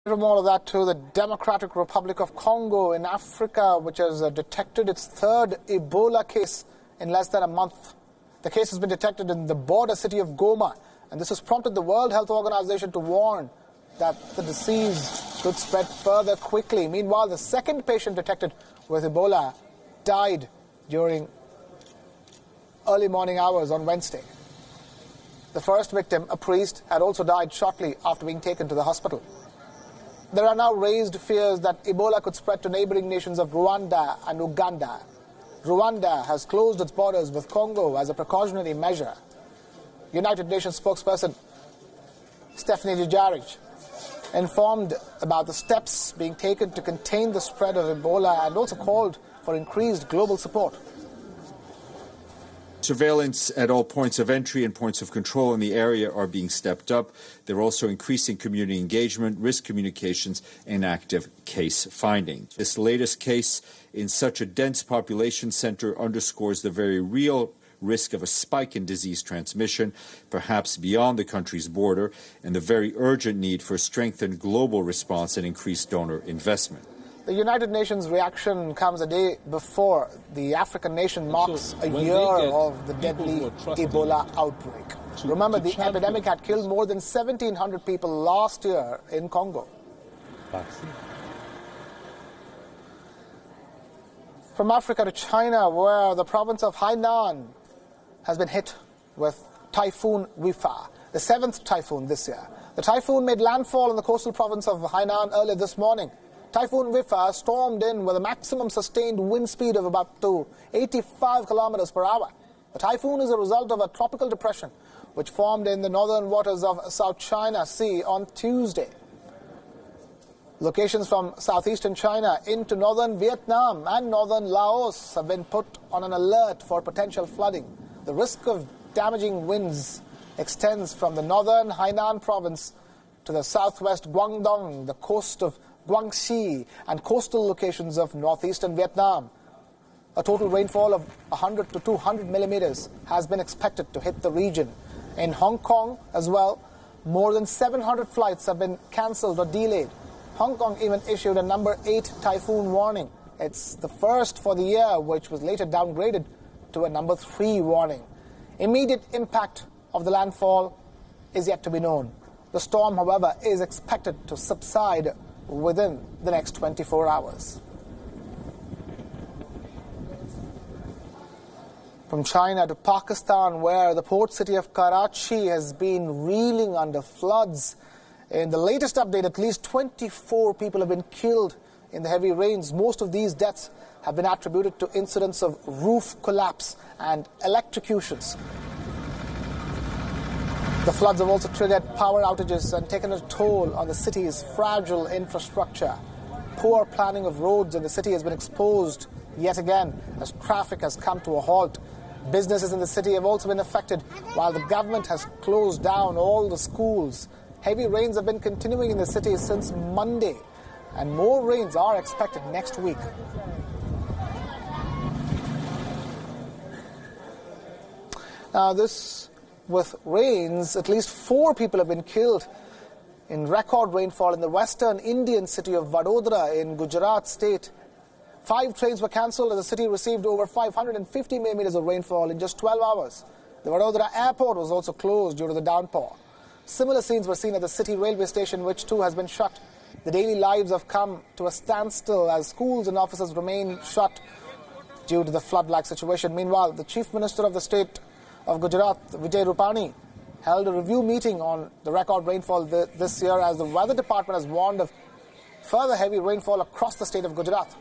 From all of that to the Democratic Republic of Congo in Africa, which has detected its third Ebola case in less than a month. The case has been detected in the border city of Goma, and this has prompted the World Health Organization to warn that the disease could spread further quickly. Meanwhile, the second patient detected with Ebola died during early morning hours on Wednesday. The first victim, a priest, had also died shortly after being taken to the hospital. There are now raised fears that Ebola could spread to neighboring nations of Rwanda and Uganda. Rwanda has closed its borders with Congo as a precautionary measure. United Nations spokesperson Stephanie Dujarric informed about the steps being taken to contain the spread of Ebola and also called for increased global support. Surveillance at all points of entry and points of control in the area are being stepped up. They're also increasing community engagement, risk communications, and active case finding. This latest case in such a dense population center underscores the very real risk of a spike in disease transmission, perhaps beyond the country's border, and the very urgent need for a strengthened global response and increased donor investment. The United Nations reaction comes a day before the African nation marks a year of the deadly Ebola outbreak. Remember, the epidemic had killed more than 1,700 people last year in Congo. From Africa to China, where the province of Hainan has been hit with Typhoon Wifa, the seventh typhoon this year. The typhoon made landfall in the coastal province of Hainan early this morning. Typhoon Wifa stormed in with a maximum sustained wind speed of about 85 kilometers per hour. The typhoon is a result of a tropical depression which formed in the northern waters of South China Sea on Tuesday. Locations from southeastern China into northern Vietnam and northern Laos have been put on an alert for potential flooding. The risk of damaging winds extends from the northern Hainan province to the southwest Guangdong, the coast of Guangxi, and coastal locations of northeastern Vietnam. A total rainfall of 100 to 200 millimeters has been expected to hit the region. In Hong Kong as well, more than 700 flights have been cancelled or delayed. Hong Kong even issued a number 8 typhoon warning. It's the first for the year, which was later downgraded to a number 3 warning. Immediate impact of the landfall is yet to be known. The storm, however, is expected to subside within the next 24 hours. From China to Pakistan, where the port city of Karachi has been reeling under floods. In the latest update, at least 24 people have been killed in the heavy rains. Most of these deaths have been attributed to incidents of roof collapse and electrocutions. The floods have also triggered power outages and taken a toll on the city's fragile infrastructure. Poor planning of roads in the city has been exposed yet again as traffic has come to a halt. Businesses in the city have also been affected, while the government has closed down all the schools. Heavy rains have been continuing in the city since Monday, and more rains are expected next week. Now, with rains, at least 4 people have been killed in record rainfall in the western Indian city of Vadodara in Gujarat state. 5 trains were cancelled as the city received over 550 millimeters of rainfall in just 12 hours. The Vadodara airport was also closed due to the downpour. Similar scenes were seen at the city railway station, which too has been shut. The daily lives have come to a standstill as schools and offices remain shut due to the flood-like situation. Meanwhile, the Chief Minister of the state of Gujarat, Vijay Rupani, held a review meeting on the record rainfall this year as the weather department has warned of further heavy rainfall across the state of Gujarat.